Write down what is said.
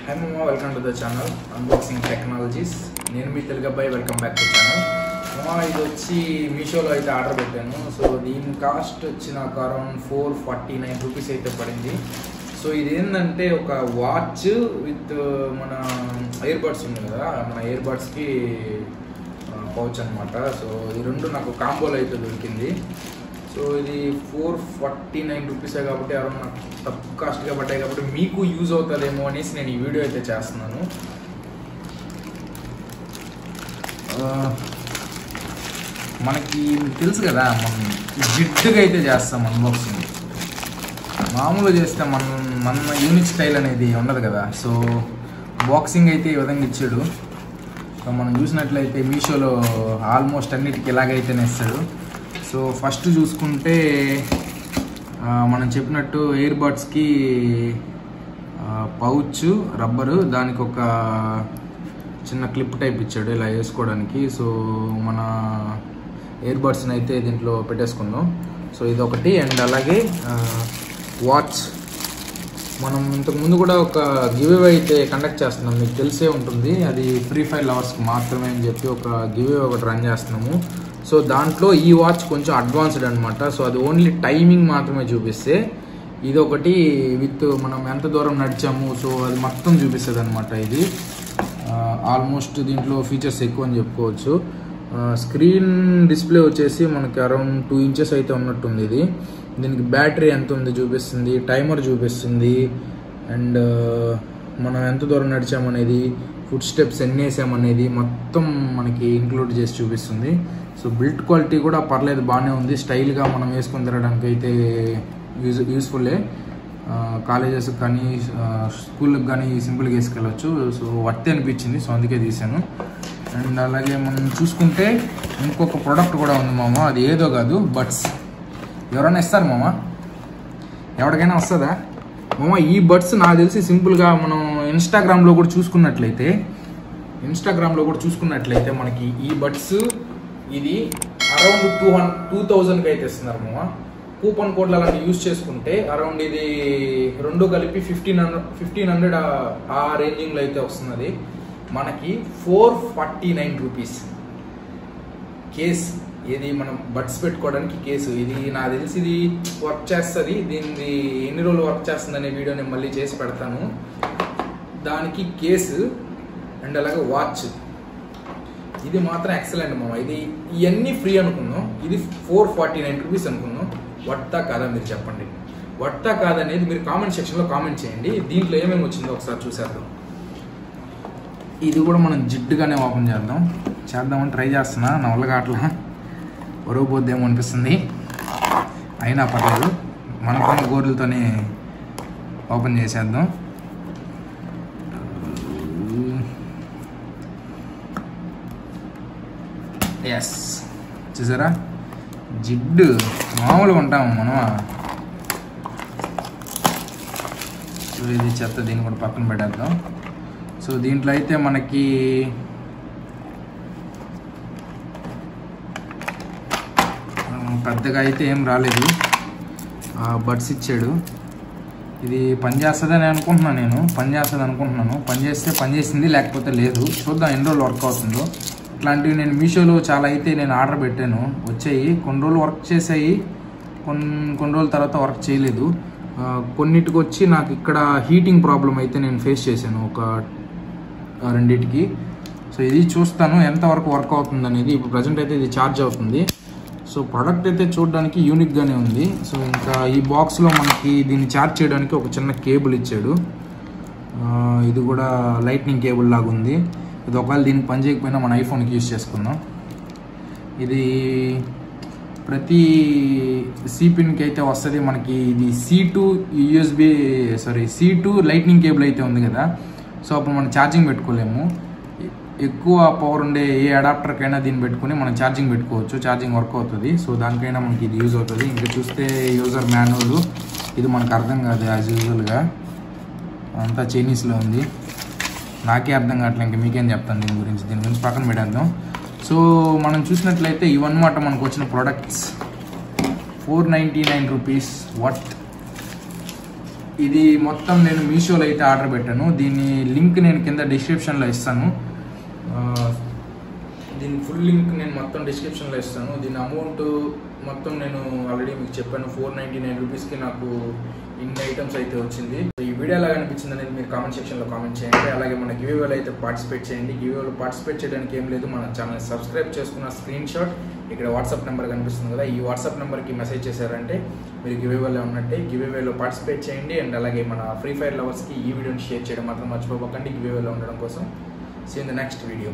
Hi Mama, welcome to the channel Unboxing Technologies. నేను మీ తెలుగు అబ్బాయి, welcome back to channel. మమ్మా ఇది వచ్చి మీషోలో అయితే ఆర్డర్ పెట్టాను. సో దీని కాస్ట్ వచ్చి నాకు అరౌండ్ 449 రూపీస్ అయితే పడింది. సో ఇది ఏంటంటే ఒక వాచ్ విత్ మన ఇయర్ బడ్స్ ఉంది కదా, మన ఇయర్ బడ్స్కి పౌచ్ అనమాట. సో ఈ రెండు నాకు కాంబోలో అయితే దొరికింది. సో ఇది 449 రూపీసే కాబట్టి అరౌండ్ నాకు తక్కువ కాస్ట్గా పడ్డాయి కాబట్టి మీకు యూజ్ అవుతుందేమో అనేసి నేను ఈ వీడియో అయితే చేస్తున్నాను. మనకి తెలుసు కదా, మనం జిడ్డుగా అయితే చేస్తాం అన్బాక్సింగ్. మామూలుగా చేస్తే మన యూనిక్ స్టైల్ అనేది ఉండదు కదా. సో బాక్సింగ్ అయితే ఈ విధంగా ఇచ్చాడు. సో మనం చూసినట్లయితే మీషోలో ఆల్మోస్ట్ అన్నిటికీ ఇలాగైతేనే ఇస్తాడు. సో ఫస్ట్ చూసుకుంటే మనం చెప్పినట్టు ఇయర్ బడ్స్కి పౌచ్ రబ్బరు, దానికి ఒక చిన్న క్లిప్ టైప్ ఇచ్చాడు ఇలా వేసుకోవడానికి. సో మన ఇయర్ బడ్స్ని అయితే దీంట్లో పెట్టేసుకుందాం. సో ఇదొకటి. అండ్ అలాగే వాచ్, మనం ఇంతకుముందు కూడా ఒక గివ్ అవే అయితే కండక్ట్ చేస్తున్నాం, మీకు తెలిసే ఉంటుంది. అది ఫ్రీ ఫైర్ లవర్స్కి మాత్రమే అని చెప్పి ఒక గివ్ అవే ఒకటి రన్ చేస్తున్నాము. సో దాంట్లో ఈ వాచ్ కొంచెం అడ్వాన్స్డ్ అనమాట. సో అది ఓన్లీ టైమింగ్ మాత్రమే చూపిస్తే, ఇది ఒకటి విత్ మనం ఎంత దూరం నడిచాము సో అది మొత్తం చూపిస్తుంది అనమాట. ఇది ఆల్మోస్ట్ దీంట్లో ఫీచర్స్ ఎక్కువ అని చెప్పుకోవచ్చు. స్క్రీన్ డిస్ప్లే వచ్చేసి మనకి అరౌండ్ 2 ఇంచెస్ అయితే ఉన్నట్టుంది. ఇది దీనికి బ్యాటరీ ఎంత ఉంది చూపిస్తుంది, టైమర్ చూపిస్తుంది, అండ్ మనం ఎంత దూరం నడిచామనేది, ఫుడ్ స్టెప్స్ ఎన్ని వేసామనేది మొత్తం మనకి ఇంక్లూడ్ చేసి చూపిస్తుంది. సో బిల్ట్ క్వాలిటీ కూడా పర్లేదు, బాగానే ఉంది. స్టైల్గా మనం వేసుకొని తిరగడానికి అయితే యూస్ఫుల్లే. కాలేజెస్కి కానీ స్కూల్కి కానీ సింపుల్గా వేసుకెళ్ళచ్చు. సో వర్త్ అనిపించింది, సో అందుకే తీసాను. అండ్ అలాగే మనం చూసుకుంటే ఇంకొక ప్రోడక్ట్ కూడా ఉంది మామ. అది ఏదో కాదు, బడ్స్. ఎవరైనా ఇస్తారు మామ? ఎవరికైనా వస్తుందా మామ? ఈ బడ్స్ నాకు తెలిసి సింపుల్గా మనం ఇన్స్టాగ్రామ్లో కూడా చూసుకున్నట్లయితే మనకి ఈ బడ్స్ ఇది అరౌండ్ 2000కి అయితే ఇస్తున్నారు మామ. కూపన్ కోడ్లు అలాంటి యూజ్ చేసుకుంటే అరౌండ్ ఇది రెండు కలిపి 1500 ఆ రేంజింగ్లో అయితే వస్తున్నది. మనకి 449 రూపీస్ కేస్. ఇది మనం బడ్స్ పెట్టుకోవడానికి కేసు. ఇది నాకు తెలిసి ఇది వర్క్ చేస్తుంది. దీన్ని ఎన్ని రోజులు వర్క్ చేస్తుంది అనే వీడియో నేను మళ్ళీ చేసి పెడతాను. దానికి కేసు అండ్ అలాగే వాచ్, ఇది మాత్రం ఎక్సలెంట్ మామ. ఇది ఇవన్నీ ఫ్రీ అనుకున్నాం, ఇది 449 రూపీస్ అనుకున్నాం. వర్తా కాదా మీరు చెప్పండి. వర్తా కాదనేది మీరు కామెంట్ సెక్షన్లో కామెంట్ చేయండి. దీంట్లో ఏమేమి వచ్చిందో ఒకసారి చూసేద్దాం. ఇది కూడా మనం జిడ్డుగానే ఓపెన్ చేద్దామని ట్రై చేస్తున్నా. నా వల్ల కావట్లా, బరువు పోద్దేమో అనిపిస్తుంది. అయినా పర్లేదు, మనకున్న గోర్లతోనే ఓపెన్ చేసేద్దాం. ఎస్, చూసారా జిడ్డు మామూలుగా ఉంటాము మనం. సో ఇది చెత్త, దీన్ని కూడా పక్కన పెట్టేద్దాం. సో దీంట్లో అయితే మనకి పెద్దగా అయితే ఏం రాలేదు. బడ్స్ ఇచ్చాడు. ఇది పనిచేస్తుందని అనుకుంటున్నాను, పనిచేస్తే పనిచేసింది, లేకపోతే లేదు. చూద్దాం ఎన్ని రోజులు వర్క్ అవుతుందో. ఇట్లాంటివి నేను మీషోలో చాలా అయితే నేను ఆర్డర్ పెట్టాను, వచ్చాయి. కొన్ని రోజులు వర్క్ చేసాయి, కొన్ని రోజుల తర్వాత వర్క్ చేయలేదు. కొన్నిటికి వచ్చి నాకు ఇక్కడ హీటింగ్ ప్రాబ్లం అయితే నేను ఫేస్ చేశాను, ఒక రెండింటికి. సో ఇది చూస్తాను ఎంతవరకు వర్క్ అవుతుంది అనేది. ఇప్పుడు ప్రజెంట్ అయితే ఇది ఛార్జ్ అవుతుంది. సో ప్రోడక్ట్ అయితే చూడడానికి యూనిక్గానే ఉంది. సో ఇంకా ఈ బాక్స్లో మనకి దీన్ని ఛార్జ్ చేయడానికి ఒక చిన్న కేబుల్ ఇచ్చాడు. ఇది కూడా లైట్నింగ్ కేబుల్ లాగా ఉంది. ఇది ఒకవేళ దీనికి పని చేయకపోయినా మన ఐఫోన్కి యూజ్ చేసుకుందాం. ఇది ప్రతి సిపిన్కి అయితే వస్తుంది మనకి. ఇది C2 లైట్నింగ్ కేబుల్ అయితే ఉంది కదా. సో అప్పుడు మనం ఛార్జింగ్ పెట్టుకోలేము. ఎక్కువ పవర్ ఉండే ఏ అడాప్టర్కైనా దీన్ని పెట్టుకుని మనం ఛార్జింగ్ పెట్టుకోవచ్చు, ఛార్జింగ్ వర్క్ అవుతుంది. సో దానికైనా మనకి ఇది యూజ్ అవుతుంది. ఇంకా చూస్తే యూజర్ మాన్యువల్, ఇది మనకు అర్థం కాదు యాజ్ యూజువల్గా, అంతా చైనీస్లో ఉంది. నాకే అర్థం కావట్లేదు, ఇంకా మీకేం చెప్తాను దీని గురించి పక్కన పెట్టేద్దాం. సో మనం చూసినట్లయితే ఇవన్నమాట మనకు వచ్చిన ప్రోడక్ట్స్. 499 రూపీస్. వాట్ ఇది మొత్తం నేను మీషోలో అయితే ఆర్డర్ పెట్టాను. దీని లింక్ నేను కింద డిస్క్రిప్షన్లో ఇస్తాను. దీని ఫుల్ లింక్ నేను మొత్తం డిస్క్రిప్షన్లో ఇస్తాను. దీని అమౌంట్ మొత్తం నేను ఆల్రెడీ మీకు చెప్పాను, 499 రూపీస్కి నాకు ఇన్ని ఐటమ్స్ అయితే వచ్చింది. ఈ వీడియో ఎలా అనిపించింది అనేది మీరు కామెంట్ సెక్షన్లో కామెంట్ చేయండి. అలాగే మన గివ్వేలో అయితే పార్టిసిపేట్ చేయండి. గివ్వేలో పార్టిసిపేట్ చేయడానికి ఏం లేదు, మన ఛానల్ సబ్స్క్రైబ్ చేసుకున్న స్క్రీన్ షాట్ ఇక్కడ వాట్సాప్ నెంబర్ కనిపిస్తుంది కదా, ఈ వాట్సాప్ నెంబర్కి మెసేజ్ చేశారంటే మీరు గివ్వేలో ఉన్నట్టే. గివ్వేలో పార్టిసిపేట్ చేయండి. అండ్ అలాగే మన ఫ్రీ ఫైర్ లవర్స్కి ఈ వీడియోని షేర్ చేయడం మాత్రం మర్చిపోకండి గివ్వేలో ఉండడం కోసం. See in the next video.